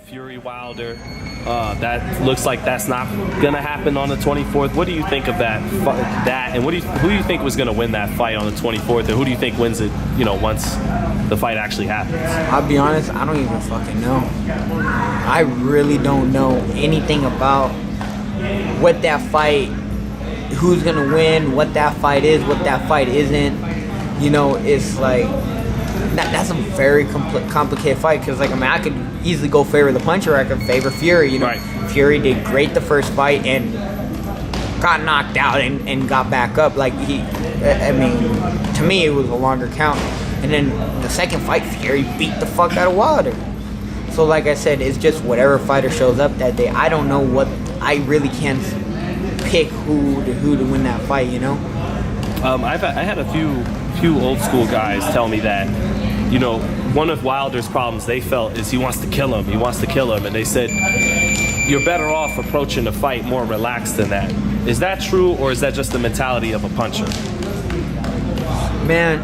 Fury Wilder. That looks like that's not gonna happen on the 24th. What do you think of that? And who do you think was gonna win that fight on the 24th? And who do you think wins it? You know, once the fight actually happens. I'll be honest, I don't even fucking know. I really don't know anything about what that fight, who's gonna win, what that fight is, what that fight isn't. You know, it's like that's a very complicated fight because, like, I mean, I could easily go favor the puncher. I could favor Fury. You know, right. Fury did great the first fight and got knocked out and got back up. Like I mean, to me, it was a longer count. And then the second fight, Fury beat the fuck out of Wilder. So, like I said, it's just whatever fighter shows up that day. I don't know what. I really can't pick who to win that fight. You know. I had a few old school guys tell me that, you know, one of Wilder's problems they felt is he wants to kill him. He wants to kill him, and they said you're better off approaching the fight more relaxed than that. Is that true, or is that just the mentality of a puncher? Man,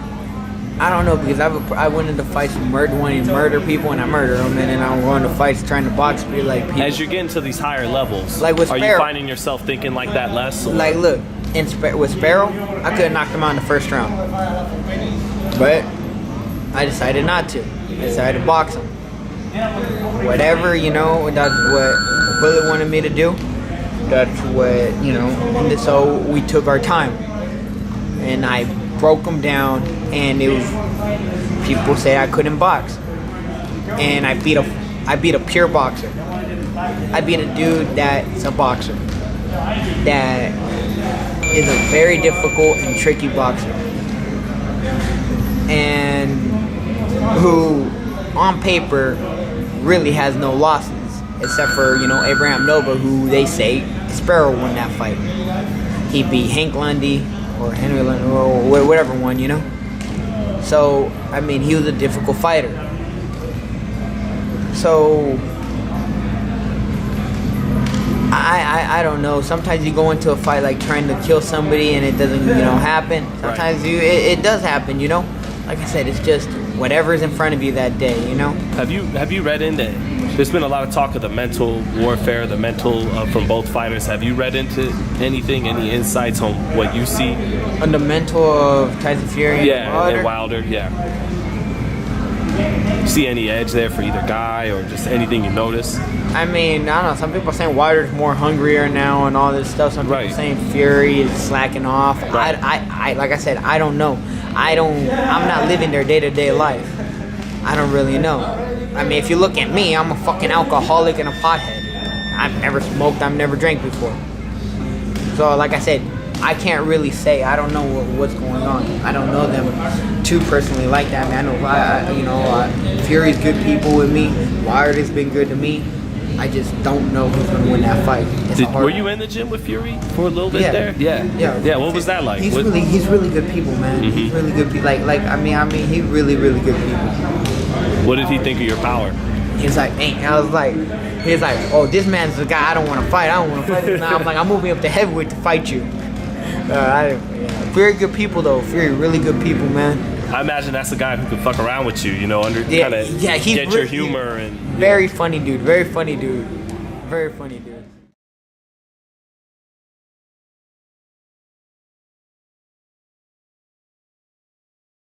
I don't know, because I went into fights wanting to murder people, and I murder them, and then I'm going to fights trying to box people like people. As you get into these higher levels, like with Sparrow, are you finding yourself thinking like that less? Or? Like, look, with Sparrow, I could have knocked him out in the first round, but I decided not to. I decided to box him. Whatever, you know, that's what Bullet wanted me to do. That's what, you know, and so we took our time. And I broke him down, and it was, people say I couldn't box. And I beat a pure boxer. I beat a dude that's a boxer. That is a very difficult and tricky boxer. And who, on paper, really has no losses, except for, you know, Abraham Nova, who they say Sparrow won that fight. He beat Hank Lundy or Henry Lundy or whatever one, you know. So, I mean, he was a difficult fighter. So, I don't know. Sometimes you go into a fight like trying to kill somebody and it doesn't, you know, happen. Sometimes it does happen, you know. Like I said, it's just whatever's in front of you that day, you know. Have you read into? There's been a lot of talk of the mental warfare, the mental from both fighters. Have you read into anything? Any insights on what you see? On the mental of Tyson Fury and Wilder? Yeah. See any edge there for either guy, or just anything you notice? I mean, I don't know. Some people are saying Wilder's more hungrier now and all this stuff. Some people are saying Fury is slacking off. Right. I like I said, I don't know. I'm not living their day-to-day life. I don't really know. I mean, if you look at me, I'm a fucking alcoholic and a pothead. I've never smoked, I've never drank before. So, like I said, I can't really say. I don't know what's going on. I don't know them too personally like that. I mean, I know, Fury's good people with me. Wilder's been good to me. I just don't know who's gonna win that fight. Were you in the gym with Fury for a little bit there? Yeah. What was that like? He's really good people, man. Mm-hmm. He's really good people. Like I mean, he's really good people. What did he think of your power? He's like, he's like, oh, this man's the guy I don't want to fight. Now I'm like, I'm moving up to heavyweight to fight you. Very good people though. Very really good people, man. I imagine that's a guy who could fuck around with you, you know, get your humor and very funny dude. Very funny dude. Very funny dude.